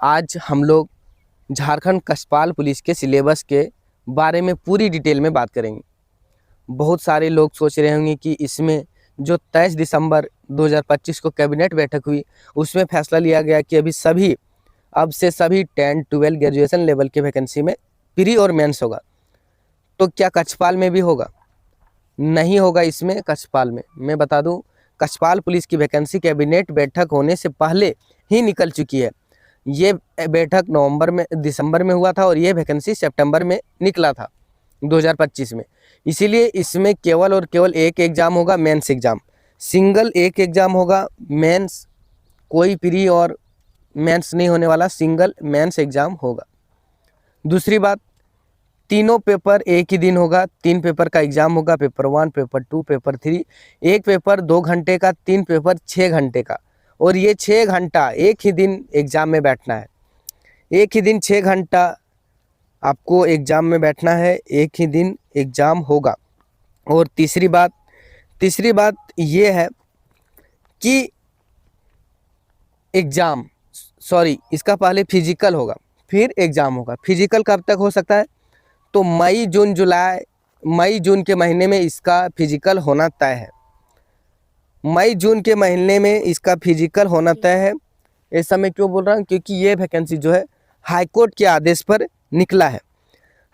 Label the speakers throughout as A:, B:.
A: आज हम लोग झारखंड कछपाल पुलिस के सिलेबस के बारे में पूरी डिटेल में बात करेंगे। बहुत सारे लोग सोच रहे होंगे कि इसमें जो 23 दिसंबर 2025 को कैबिनेट बैठक हुई उसमें फैसला लिया गया कि अब से सभी 10, 12 ग्रेजुएशन लेवल के वैकेंसी में प्री और मेंस होगा। तो क्या कछपाल में भी होगा? नहीं होगा। इसमें कछपाल में मैं बता दूं, कछपाल पुलिस की वैकेंसी कैबिनेट बैठक होने से पहले ही निकल चुकी है। ये बैठक दिसंबर में हुआ था और ये वैकेंसी सितंबर में निकला था 2025 में। इसीलिए इसमें केवल और केवल एक एग्ज़ाम होगा, मेंस एग्ज़ाम। सिंगल एक एग्ज़ाम होगा, मेंस, कोई प्री और मेंस नहीं होने वाला, सिंगल मेंस एग्ज़ाम होगा। दूसरी बात, तीनों पेपर एक ही दिन होगा। 3 पेपर का एग्ज़ाम होगा, पेपर 1, पेपर 2, पेपर 3। एक पेपर 2 घंटे का, 3 पेपर 6 घंटे का। और ये 6 घंटा एक ही दिन एग्ज़ाम में बैठना है। एक ही दिन 6 घंटा आपको एग्ज़ाम में बैठना है, एक ही दिन एग्ज़ाम होगा। और तीसरी बात ये है कि इसका पहले फिजिकल होगा, फिर एग्ज़ाम होगा। फिजिकल कब तक हो सकता है? तो मई जून के महीने में इसका फिजिकल होना तय है। मई जून के महीने में इसका फिजिकल होना तय है। ऐसा मैं क्यों बोल रहा हूँ? क्योंकि ये वैकेंसी जो है हाईकोर्ट के आदेश पर निकला है।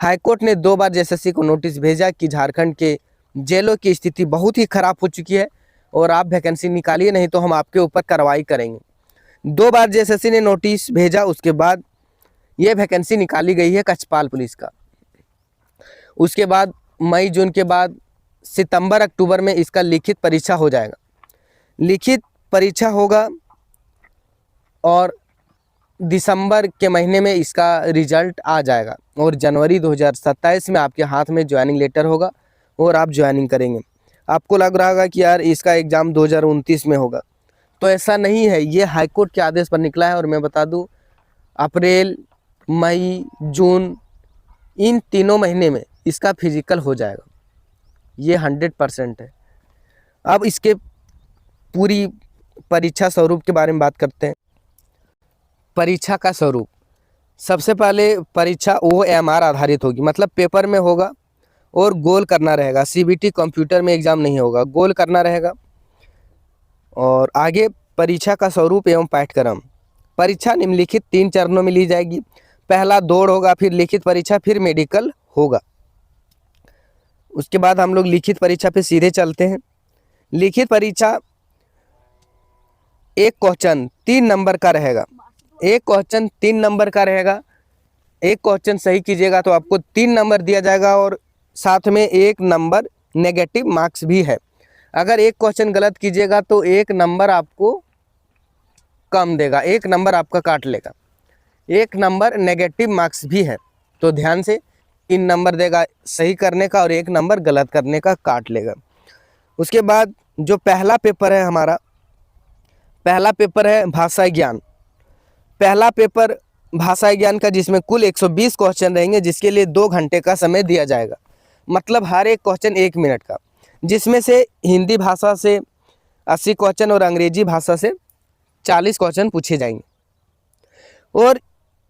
A: हाईकोर्ट ने 2 बार एसएससी को नोटिस भेजा कि झारखंड के जेलों की स्थिति बहुत ही ख़राब हो चुकी है और आप वैकेंसी निकालिए, नहीं तो हम आपके ऊपर कार्रवाई करेंगे। 2 बार एसएससी ने नोटिस भेजा, उसके बाद ये वैकेंसी निकाली गई है कछपाल पुलिस का। उसके बाद मई जून के बाद सितंबर अक्टूबर में इसका लिखित परीक्षा हो जाएगा। लिखित परीक्षा होगा और दिसंबर के महीने में इसका रिजल्ट आ जाएगा और जनवरी 2027 में आपके हाथ में ज्वाइनिंग लेटर होगा और आप ज्वाइनिंग करेंगे। आपको लग रहा होगा कि यार इसका एग्ज़ाम 2029 में होगा, तो ऐसा नहीं है। ये हाईकोर्ट के आदेश पर निकला है और मैं बता दूं, अप्रैल, मई, जून, इन तीनों महीने में इसका फिजिकल हो जाएगा। ये 100% है। अब इसके पूरी परीक्षा स्वरूप के बारे में बात करते हैं। परीक्षा का स्वरूप, सबसे पहले परीक्षा OMR आधारित होगी, मतलब पेपर में होगा और गोल करना रहेगा। CBT कंप्यूटर में एग्ज़ाम नहीं होगा, गोल करना रहेगा। और आगे परीक्षा का स्वरूप एवं पाठ्यक्रम। परीक्षा निम्नलिखित 3 चरणों में ली जाएगी। पहला दौड़ होगा, फिर लिखित परीक्षा, फिर मेडिकल होगा। उसके बाद हम लोग लिखित परीक्षा पे सीधे चलते हैं। लिखित परीक्षा एक क्वेश्चन 3 नंबर का रहेगा। एक क्वेश्चन 3 नंबर का रहेगा। एक क्वेश्चन सही कीजिएगा तो आपको 3 नंबर दिया जाएगा और साथ में 1 नंबर नेगेटिव मार्क्स भी है। अगर एक क्वेश्चन गलत कीजिएगा तो 1 नंबर आपको कम देगा, 1 नंबर आपका काट लेगा। 1 नंबर नेगेटिव मार्क्स भी है, तो ध्यान से 3 नंबर देगा सही करने का और 1 नंबर गलत करने का काट लेगा। उसके बाद जो पहला पेपर है हमारा, पहला पेपर है भाषा ज्ञान। पहला पेपर भाषा ज्ञान का, जिसमें कुल 120 क्वेश्चन रहेंगे, जिसके लिए 2 घंटे का समय दिया जाएगा। मतलब हर एक क्वेश्चन 1 मिनट का, जिसमें से हिंदी भाषा से 80 क्वेश्चन और अंग्रेजी भाषा से 40 क्वेश्चन पूछे जाएंगे। और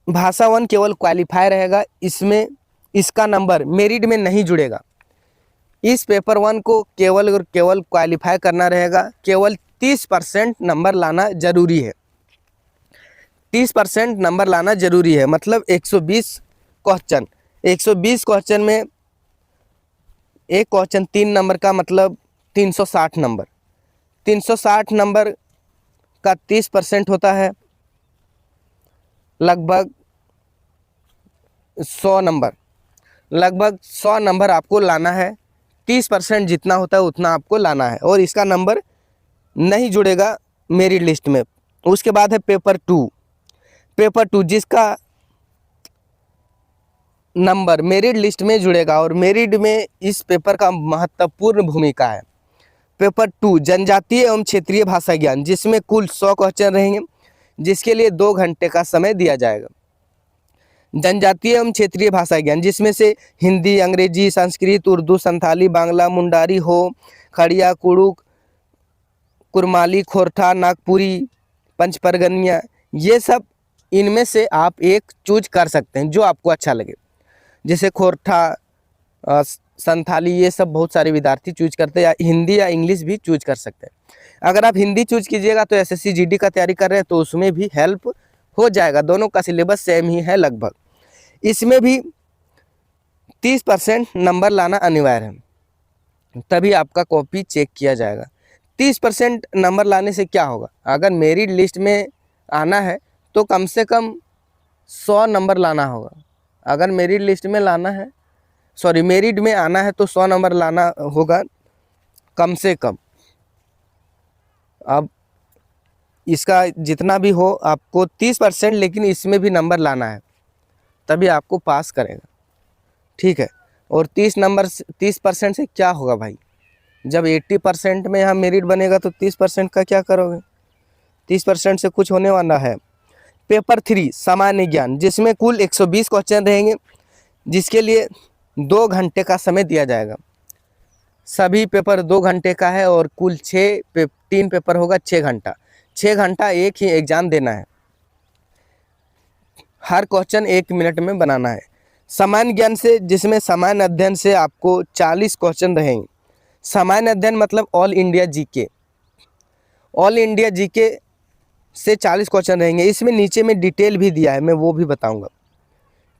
A: भाषा 1 केवल क्वालिफाई रहेगा, इसमें इसका नंबर मेरिट में नहीं जुड़ेगा। इस पेपर 1 को केवल और केवल क्वालिफाई करना रहेगा। केवल 30% नंबर लाना जरूरी है। 30% नंबर लाना जरूरी है, मतलब 120 क्वेश्चन। 120 क्वेश्चन में एक क्वेश्चन 3 नंबर का, मतलब 360 नंबर। 360 नंबर का 30% होता है लगभग 100 नंबर। लगभग 100 नंबर आपको लाना है। 30% जितना होता है उतना आपको लाना है और इसका नंबर नहीं जुड़ेगा मेरिट लिस्ट में। उसके बाद है पेपर 2। पेपर 2 जिसका नंबर मेरिट लिस्ट में जुड़ेगा और मेरिट में इस पेपर का महत्वपूर्ण भूमिका है। पेपर 2 जनजातीय एवं क्षेत्रीय भाषा ज्ञान, जिसमें कुल 100 क्वेश्चन रहेंगे, जिसके लिए 2 घंटे का समय दिया जाएगा। जनजातीय एवं क्षेत्रीय भाषा ज्ञान, जिसमें से हिंदी, अंग्रेजी, संस्कृत, उर्दू, संथाली, बांग्ला, मुंडारी, हो, खड़िया, कुड़ुक, कुरमाली, खोरठा, नागपुरी, पंचपरगनिया, ये सब इनमें से आप एक चूज कर सकते हैं जो आपको अच्छा लगे। जैसे खोरठा, संथाली, ये सब बहुत सारे विद्यार्थी चूज करते हैं, या हिंदी या इंग्लिश भी चूज कर सकते हैं। अगर आप हिंदी चूज कीजिएगा तो एसएससी जीडी का तैयारी कर रहे हैं तो उसमें भी हेल्प हो जाएगा। दोनों का सिलेबस सेम ही है लगभग। इसमें भी 30% नंबर लाना अनिवार्य है, तभी आपका कॉपी चेक किया जाएगा। 30% नंबर लाने से क्या होगा, अगर मेरिट लिस्ट में आना है तो कम से कम 100 नंबर लाना होगा। अगर मेरिट लिस्ट में लाना है, सॉरी मेरिट में आना है तो 100 नंबर लाना होगा कम से कम। अब इसका जितना भी हो आपको 30%, लेकिन इसमें भी नंबर लाना है तभी आपको पास करेगा, ठीक है। और 30% से क्या होगा भाई, जब 80% में यहाँ मेरिट बनेगा तो 30% का क्या करोगे? 30% से कुछ होने वाला है। पेपर 3 सामान्य ज्ञान, जिसमें कुल 120 क्वेश्चन रहेंगे, जिसके लिए 2 घंटे का समय दिया जाएगा। सभी पेपर 2 घंटे का है और कुल 3 पेपर होगा 6 घंटा। 6 घंटा एक ही एग्ज़ाम देना है। हर क्वेश्चन 1 मिनट में बनाना है। सामान्य ज्ञान से, जिसमें सामान्य अध्ययन से आपको 40 क्वेश्चन रहेंगे। सामान्य अध्ययन मतलब all India GK. All India GK से 40 क्वेश्चन रहेंगे। इसमें नीचे में डिटेल भी दिया है, मैं वो भी बताऊंगा,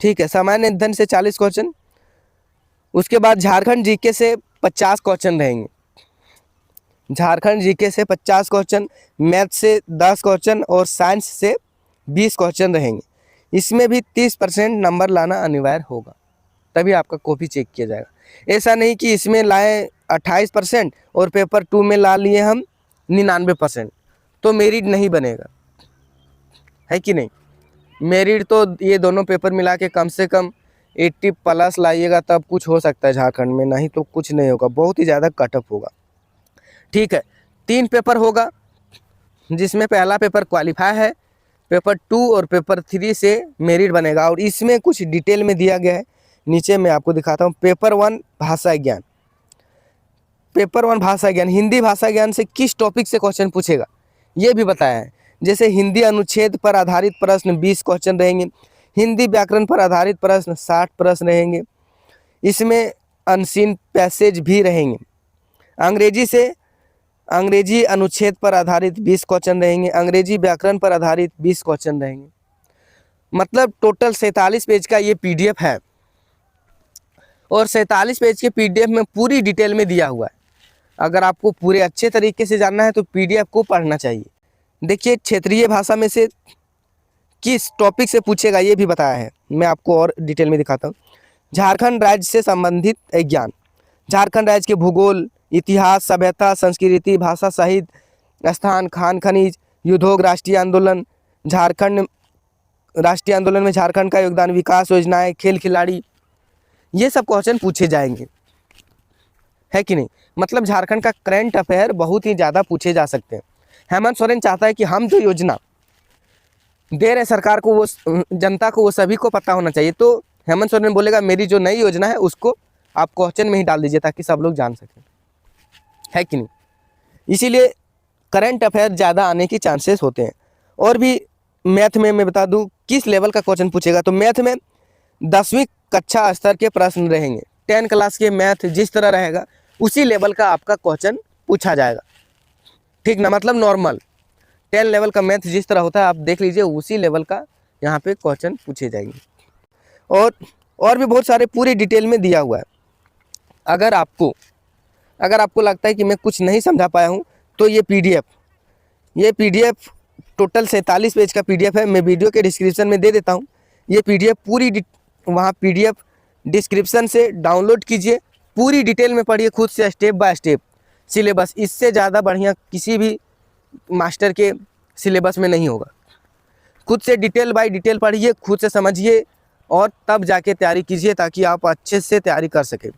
A: ठीक है। सामान्य अध्ययन से 40 क्वेश्चन। उसके बाद झारखंड जीके से 50 क्वेश्चन रहेंगे। झारखंड जीके से 50 क्वेश्चन, मैथ से 10 क्वेश्चन और साइंस से 20 क्वेश्चन रहेंगे। इसमें भी 30% नंबर लाना अनिवार्य होगा, तभी आपका कॉपी चेक किया जाएगा। ऐसा नहीं कि इसमें लाए 28% और पेपर 2 में ला लिए हम 99%, तो मेरिट नहीं बनेगा, है कि नहीं। मेरिट तो ये दोनों पेपर मिला के कम से कम 80+ लाइएगा तब कुछ हो सकता है झारखंड में, नहीं तो कुछ नहीं होगा, बहुत ही ज़्यादा कट ऑफ होगा, ठीक है। 3 पेपर होगा, जिसमें पहला पेपर क्वालिफाई है, पेपर 2 और पेपर 3 से मेरिट बनेगा। और इसमें कुछ डिटेल में दिया गया है, नीचे मैं आपको दिखाता हूँ। पेपर 1 भाषा ज्ञान। पेपर 1 भाषा ज्ञान, हिंदी भाषा ज्ञान से किस टॉपिक से क्वेश्चन पूछेगा ये भी बताया है। जैसे हिंदी अनुच्छेद पर आधारित प्रश्न 20 क्वेश्चन रहेंगे। हिंदी व्याकरण पर आधारित प्रश्न 60 प्रश्न रहेंगे। इसमें अनसीन पैसेज भी रहेंगे। अंग्रेजी से, अंग्रेजी अनुच्छेद पर आधारित 20 क्वेश्चन रहेंगे। अंग्रेजी व्याकरण पर आधारित 20 क्वेश्चन रहेंगे। मतलब टोटल 47 पेज का ये पीडीएफ है, और 47 पेज के पीडीएफ में पूरी डिटेल में दिया हुआ है। अगर आपको पूरे अच्छे तरीके से जानना है तो पीडीएफ को पढ़ना चाहिए। देखिए, क्षेत्रीय भाषा में से किस टॉपिक से पूछेगा ये भी बताया है, मैं आपको और डिटेल में दिखाता हूँ। झारखंड राज्य से संबंधित ज्ञान, झारखंड राज्य के भूगोल, इतिहास, सभ्यता, संस्कृति, भाषा, साहित्य, स्थान, खान खनिज, युद्धोग, राष्ट्रीय आंदोलन, झारखंड राष्ट्रीय आंदोलन में झारखंड का योगदान, विकास योजनाएं, खेल खिलाड़ी, ये सब क्वेश्चन पूछे जाएंगे, है कि नहीं। मतलब झारखंड का करंट अफेयर बहुत ही ज़्यादा पूछे जा सकते हैं। हेमंत सोरेन चाहता है कि हम जो योजना दे रहे सरकार को, वो जनता को, वो सभी को पता होना चाहिए। तो हेमंत सोरेन बोलेगा मेरी जो नई योजना है उसको आप क्वेश्चन में ही डाल दीजिए ताकि सब लोग जान सकें, है कि नहीं। इसीलिए करंट अफेयर ज़्यादा आने की चांसेस होते हैं। और भी मैथ में मैं बता दूं किस लेवल का क्वेश्चन पूछेगा, तो मैथ में 10वीं कक्षा स्तर के प्रश्न रहेंगे। 10 क्लास के मैथ जिस तरह रहेगा उसी लेवल का आपका क्वेश्चन पूछा जाएगा, ठीक ना। मतलब नॉर्मल 10 लेवल का मैथ जिस तरह होता है आप देख लीजिए, उसी लेवल का यहाँ पे क्वेश्चन पूछे जाएंगे। और भी बहुत सारे पूरी डिटेल में दिया हुआ है। अगर आपको लगता है कि मैं कुछ नहीं समझा पाया हूँ तो ये पीडीएफ टोटल 47 पेज का पीडीएफ है, मैं वीडियो के डिस्क्रिप्शन में दे देता हूँ। ये पीडीएफ पूरी वहाँ पीडीएफ डिस्क्रिप्शन से डाउनलोड कीजिए, पूरी डिटेल में पढ़िए खुद से, स्टेप बाय स्टेप सिलेबस। इससे ज़्यादा बढ़िया किसी भी मास्टर के सिलेबस में नहीं होगा। खुद से डिटेल बाय डिटेल पढ़िए, खुद से समझिए और तब जाके तैयारी कीजिए ताकि आप अच्छे से तैयारी कर सकें।